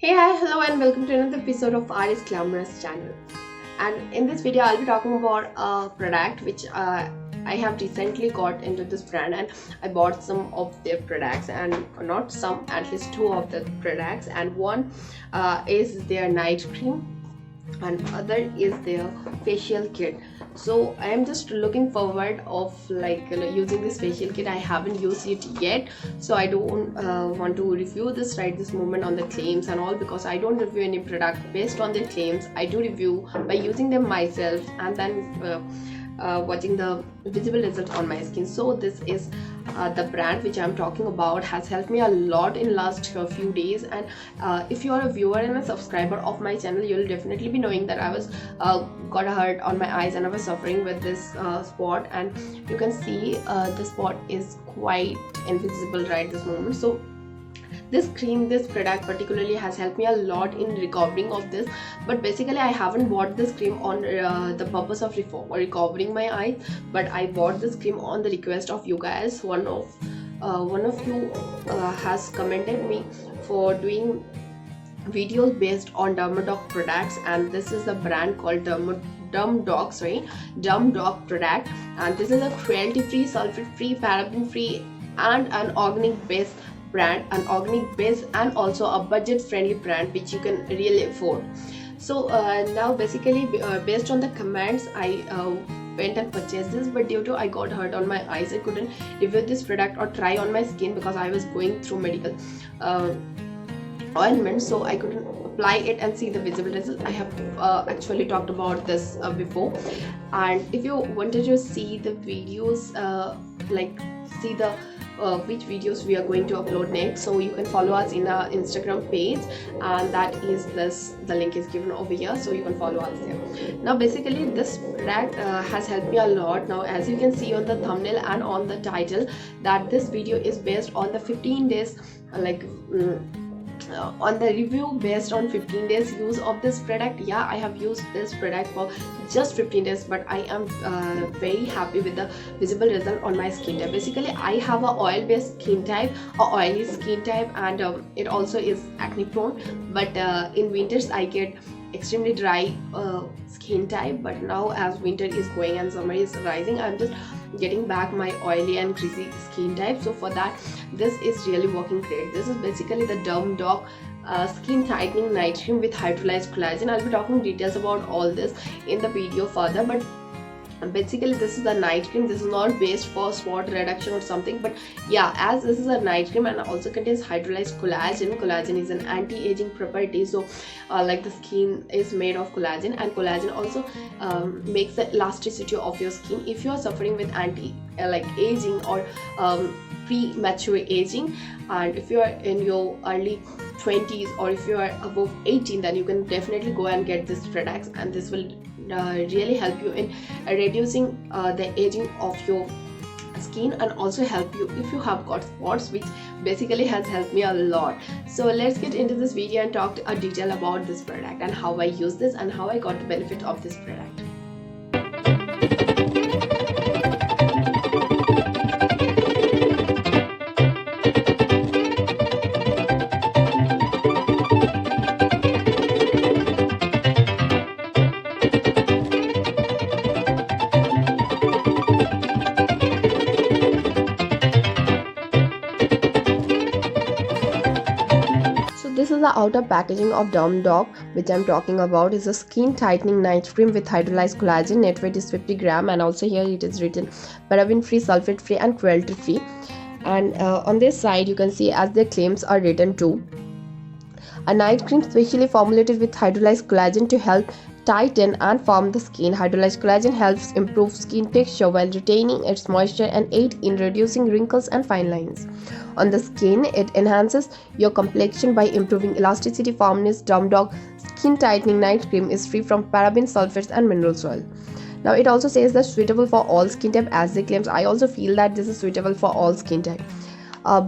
Hey, hi, hello, and welcome to another episode of Ari's Glamorous channel. And in this video, I'll be talking about a product which I have recently got into this brand, and I bought some of their products, and not some, at least two of the products. And one is their night cream, and other is their facial kit. So I am just looking forward of using this facial kit. I haven't used it yet, so I don't want to review this right this moment on the claims and all, because I don't review any product based on their claims. I do review by using them myself and then watching the visible results on my skin. So this is the brand which I'm talking about has helped me a lot in last few days. And if you are a viewer and a subscriber of my channel, you'll definitely be knowing that I was got a hurt on my eyes and I was suffering with this spot, and you can see the spot is quite invisible right this moment. So this product particularly has helped me a lot in recovering of this. But basically I haven't bought this cream on the purpose of recovering my eyes, but I bought this cream on the request of you guys. One of you has commented me for doing videos based on Dermdoc products, and this is the brand called Dermdoc product. And this is a cruelty free, sulfate free, paraben free, and an organic based brand, and also a budget friendly brand which you can really afford. So now basically based on the comments, I went and purchased this, but due to I got hurt on my eyes, I couldn't review this product or try on my skin because I was going through medical ointment, so I couldn't apply it and see the visible result. I have actually talked about this before, and if you wanted to see the videos, see the which videos we are going to upload next, so you can follow us in our Instagram page, and that is this, the link is given over here, so you can follow us there. Now basically this product has helped me a lot. Now as you can see on the thumbnail and on the title, that this video is based on the 15 days on the review based on 15 days use of this product. Yeah, I have used this product for just 15 days, but I am very happy with the visible result on my skin type. Basically I have a oil based skin type, or oily skin type, and it also is acne prone, but in winters I get extremely dry skin type. But now as winter is going and summer is rising, I'm just getting back my oily and greasy skin type. So for that, this is really working great. This is basically the Dermdoc skin tightening night cream with hydrolyzed collagen. I'll be talking details about all this in the video further, but basically this is a night cream. This is not based for spot reduction or something, but yeah, as this is a night cream and also contains hydrolyzed collagen is an anti-aging property. So like the skin is made of collagen, and collagen also makes the elasticity of your skin. If you are suffering with aging or premature aging, and if you are in your early 20s or if you are above 18, then you can definitely go and get this products, and this will really help you in reducing the aging of your skin, and also help you if you have got spots, which basically has helped me a lot. So let's get into this video and talk a detail about this product and how I use this and how I got the benefit of this product. This is the outer packaging of Dermdoc, which I'm talking about. Is a skin tightening night cream with hydrolyzed collagen. Net weight is 50 gram, and also here it is written paraben free, sulfate free, and cruelty free. And on this side you can see as their claims are written too. A night cream specially formulated with hydrolyzed collagen to help tighten and firm the skin. Hydrolyzed collagen helps improve skin texture while retaining its moisture and aid in reducing wrinkles and fine lines. On the skin, it enhances your complexion by improving elasticity, firmness. Dermdoc skin tightening night cream is free from parabens, sulfates, and mineral oil. Now it also says that suitable for all skin type as they claims. I also feel that this is suitable for all skin type.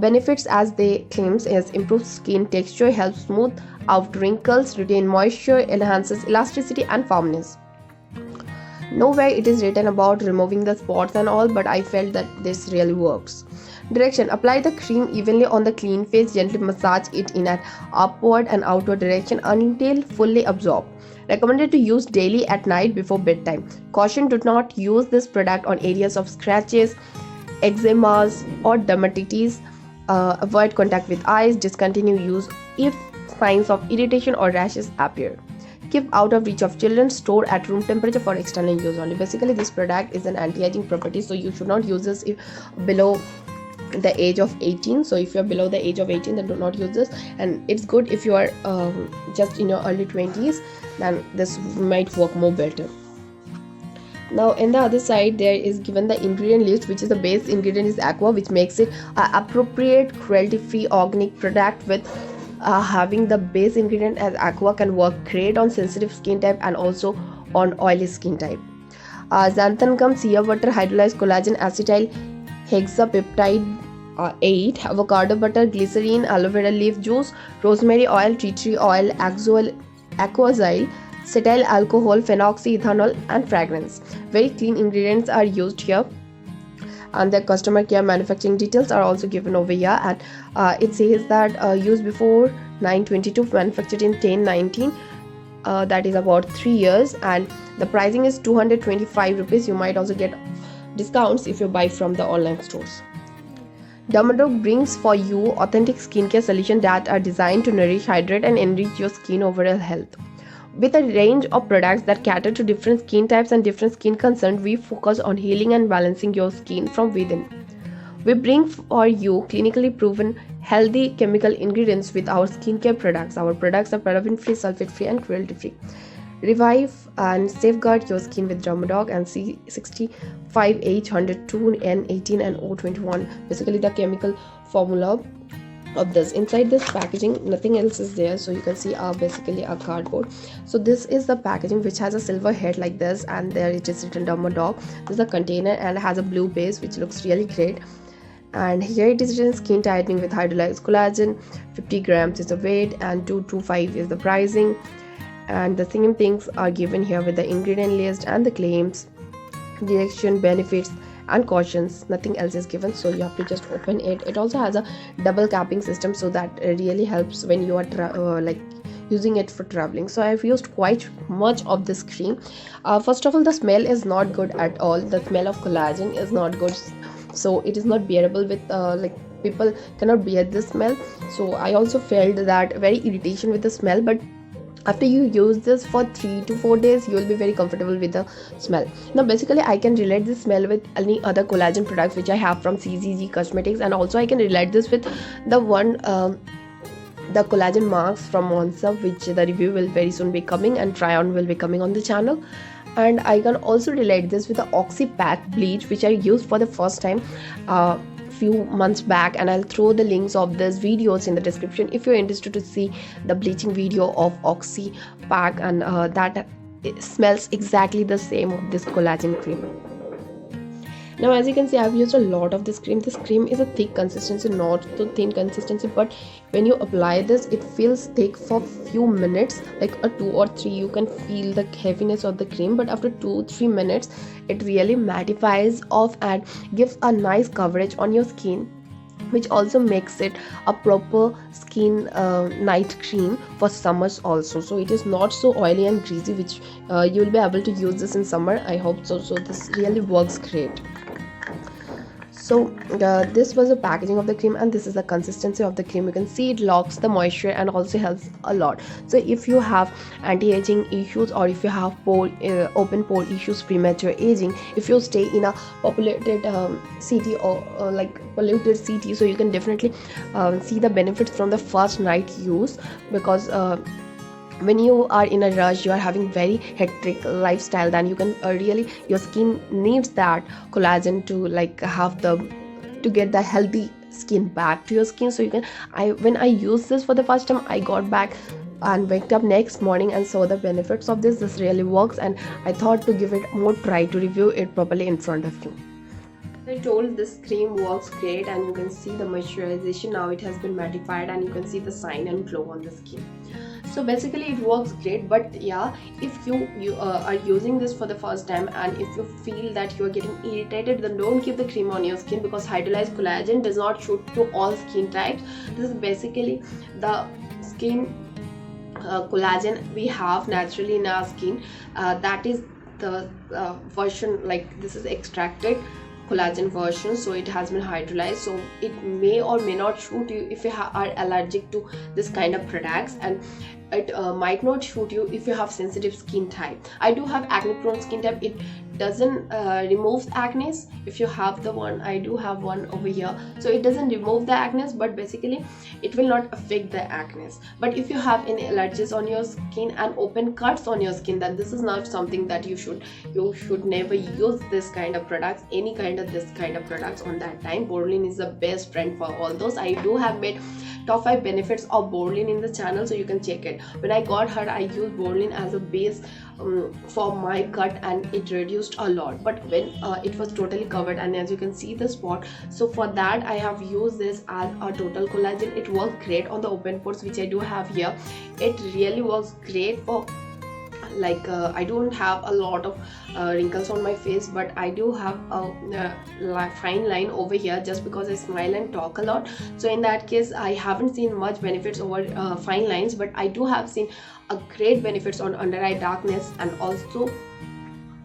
Benefits as they claims is improved skin texture, helps smooth out wrinkles, retain moisture, enhances elasticity and firmness. Nowhere it is written about removing the spots and all, but I felt that this really works. Direction: apply the cream evenly on the clean face, gently massage it in an upward and outward direction until fully absorbed. Recommended to use daily at night before bedtime. Caution: do not use this product on areas of scratches, eczemas, or dermatitis. Avoid contact with eyes. Discontinue use if signs of irritation or rashes appear. Keep out of reach of children. Store at room temperature for external use only. Basically, this product is an anti-aging property, so you should not use this if below the age of 18. So if you're below the age of 18, then do not use this. And it's good if you are just in your early 20s, then this might work more better. Now in the other side there is given the ingredient list, which is the base ingredient is aqua, which makes it an appropriate cruelty free organic product. With having the base ingredient as aqua can work great on sensitive skin type and also on oily skin type. Xanthan gum, shea butter, hydrolyzed collagen, acetyl hexapeptide 8, avocado butter, glycerine, aloe vera leaf juice, rosemary oil, tea tree oil, aquazyl, cetyl alcohol, phenoxyethanol, and fragrance. Very clean ingredients are used here, and the customer care manufacturing details are also given over here. And it says that used before 922, manufactured in 1019. That is about 3 years, and the pricing is 225 rupees. You might also get discounts if you buy from the online stores. Dermdoc brings for you authentic skincare solutions that are designed to nourish, hydrate, and enrich your skin overall health. With a range of products that cater to different skin types and different skin concerns, we focus on healing and balancing your skin from within. We bring for you clinically proven healthy chemical ingredients with our skincare products. Our products are paraben-free, sulfate-free, and cruelty-free. Revive and safeguard your skin with Dermdoc and C65H102, N18, and O21. Basically the chemical formula of this. Inside this packaging nothing else is there, so you can see basically a cardboard. So this is the packaging, which has a silver head like this, and there it is written Dermdoc. This is the container and has a blue base which looks really great. And here it is written skin tightening with hydrolyzed collagen, 50 grams is the weight, and 225 is the pricing. And the same things are given here with the ingredient list and the claims, direction, benefits, and cautions. Nothing else is given, so you have to just open it. It also has a double capping system, so that really helps when you are like using it for traveling. So I've used quite much of this cream. First of all, the smell is not good at all. The smell of collagen is not good, so it is not bearable with like people cannot bear this smell. So I also felt that very irritation with the smell, but after you use this for 3 to 4 days, you will be very comfortable with the smell. Now basically I can relate this smell with any other collagen products which I have from CZZ Cosmetics, and also I can relate this with the one the collagen marks from Monsa, which the review will very soon be coming and try on will be coming on the channel. And I can also relate this with the Oxy Pack bleach, which I used for the first time few months back, and I'll throw the links of these videos in the description if you're interested to see the bleaching video of Oxy Pack, and that smells exactly the same of this collagen cream. Now as you can see, I've used a lot of this cream. This cream is a thick consistency, not so thin consistency, but when you apply this it feels thick for few minutes, like a 2 or 3 you can feel the heaviness of the cream, but after 2-3 minutes it really mattifies off and gives a nice coverage on your skin, which also makes it a proper skin night cream for summers also. So it is not so oily and greasy, which you will be able to use this in summer, I hope so. So this really works great. So this was the packaging of the cream, and this is the consistency of the cream. You can see it locks the moisture and also helps a lot. So if you have anti-aging issues, or if you have open pore issues, premature aging, if you stay in a populated city or like polluted city, so you can definitely see the benefits from the first night use, because when you are in a rush, you are having very hectic lifestyle, then you can really, your skin needs that collagen to like have to get the healthy skin back to your skin. So you can, when I used this for the first time, I got back and waked up next morning and saw the benefits of this. This really works, and I thought to give it more try to review it properly in front of you. I told, this cream works great, and you can see the moisturization. Now it has been mattified and you can see the shine and glow on the skin. So basically it works great. But yeah, if you are using this for the first time and if you feel that you are getting irritated, then don't keep the cream on your skin, because hydrolyzed collagen does not shoot to all skin types. This is basically the skin collagen we have naturally in our skin. That is the version, like this is extracted collagen version, so it has been hydrolyzed, so it may or may not shoot you if you are allergic to this kind of products, and it might not shoot you if you have sensitive skin type. I do have acne prone skin type. It doesn't remove acne. If you have the one, I do have one over here, so it doesn't remove the acne, but basically it will not affect the acne. But if you have any allergies on your skin and open cuts on your skin, then this is not something that you should never use this kind of products, any kind of this kind of products on that time. Borderline is the best friend for all those. I do have made top 5 benefits of Borderline in the channel, so you can check it. When I got hurt, I used Borderline as a base for my cut, and it reduced a lot. But when it was totally covered, and as you can see the spot, so for that I have used this as a total collagen. It works great on the open pores, which I do have here. It really works great for, like I don't have a lot of wrinkles on my face, but I do have a fine line over here just because I smile and talk a lot. So in that case, I haven't seen much benefits over fine lines, but I do have seen a great benefits on under eye darkness, and also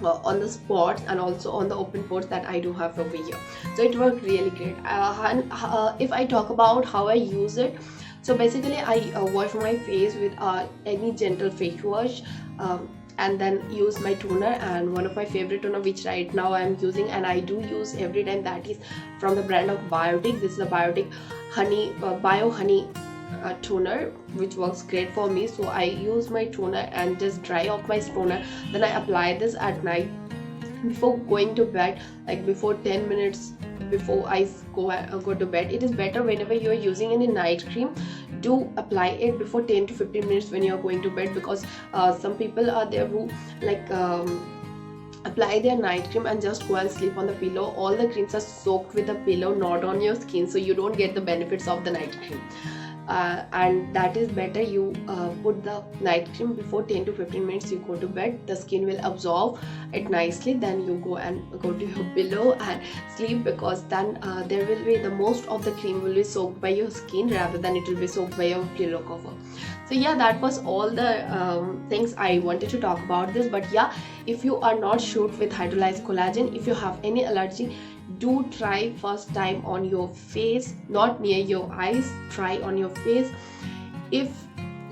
on the spots, and also on the open pores that I do have over here. So it worked really great. If I talk about how I use it, so basically I wash my face with any gentle face wash, and then use my toner, and one of my favorite toner which right now I am using and I do use every time, that is from the brand of Biotic. This is a Biotic honey bio honey toner, which works great for me. So I use my toner and just dry off my toner, then I apply this at night before going to bed, like before 10 minutes before I go to bed. It is better whenever you are using any night cream, do apply it before 10 to 15 minutes when you are going to bed, because some people are there who like apply their night cream and just go and sleep on the pillow. All the creams are soaked with the pillow, not on your skin, so you don't get the benefits of the night cream. And that is better you put the night cream before 10 to 15 minutes you go to bed. The skin will absorb it nicely, then you go to your pillow and sleep, because then there will be the most of the cream will be soaked by your skin rather than it will be soaked by your pillow cover. So yeah, that was all the things I wanted to talk about this. But yeah, if you are not shoot with hydrolyzed collagen, if you have any allergy, do try first time on your face, not near your eyes. Try on your face. If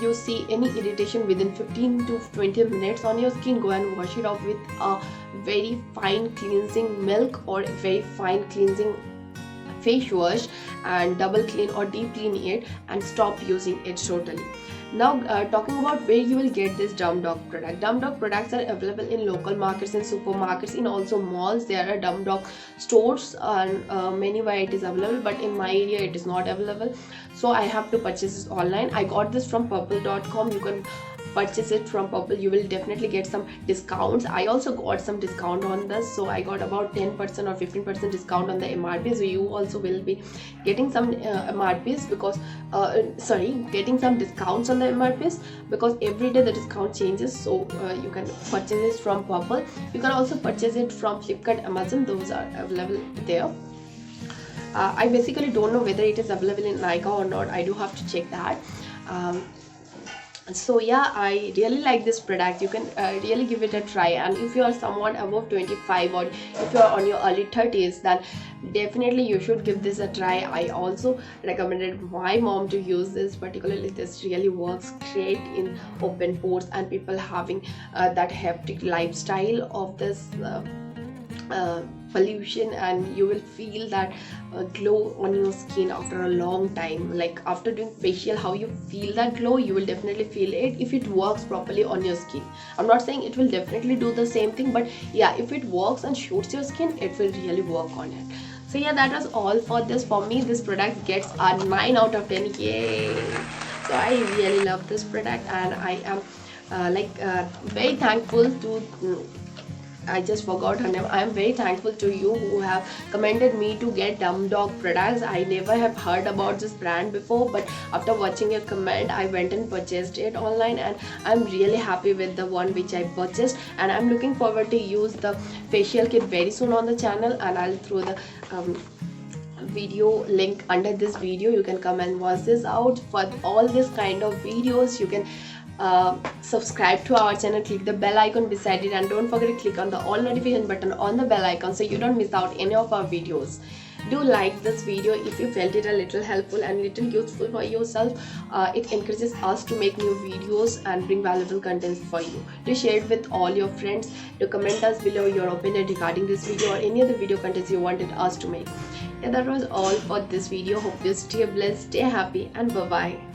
you see any irritation within 15 to 20 minutes on your skin, go and wash it off with a very fine cleansing milk or very fine cleansing face wash, and double clean or deep clean it and stop using it totally. Now talking about where you will get this Dermdoc product. Dermdoc products are available in local markets and supermarkets, in also malls. There are Dermdoc stores and Mini-o-Grabox it is available, but in my area it is not available, so I have to purchase this online. I got this from purple.com. You can purchase it from Purple. You will definitely get some discounts. I also got some discount on this, so I got about 10% or 15% discount on the MRP. So you also will be getting some MRPs, because getting some discounts on the MRPs, because every day the discount changes. So you can purchase it from Purple. You can also purchase it from Flipkart, Amazon. Those are available there. I basically don't know whether it is available in NYbae or not. I do have to check that. So yeah, I really like this product. You can really give it a try, and if you are someone above 25 or if you are on your early 30s, then definitely you should give this a try. I also recommended my mom to use this, particularly this really works great in open pores and people having that hectic lifestyle of this pollution, and you will feel that glow on your skin after a long time. Like after doing facial, how you feel that glow, you will definitely feel it if it works properly on your skin. I'm not saying it will definitely do the same thing, but yeah, if it works and shoots your skin, it will really work on it. So yeah, that was all for this. For me, this product gets a 9 out of 10. Yay! So I really love this product, and I am very thankful to I just forgot her name. I am very thankful to you who have commended me to get Dermdoc products. I never have heard about this brand before, but after watching your comment, I went and purchased it online, and I'm really happy with the one which I purchased. And I'm looking forward to use the facial kit very soon on the channel, and I'll throw the video link under this video. You can come and watch this out. For all this kind of videos, you can subscribe to our channel, click the bell icon beside it, and don't forget to click on the all notification button on the bell icon so you don't miss out any of our videos. Do like this video if you felt it a little helpful and little useful for yourself. It encourages us to make new videos and bring valuable content for you. Do share it with all your friends. Do comment us below your opinion regarding this video or any other video contents you wanted us to make. And that was all for this video. Hope you stay blessed, stay happy, and bye bye.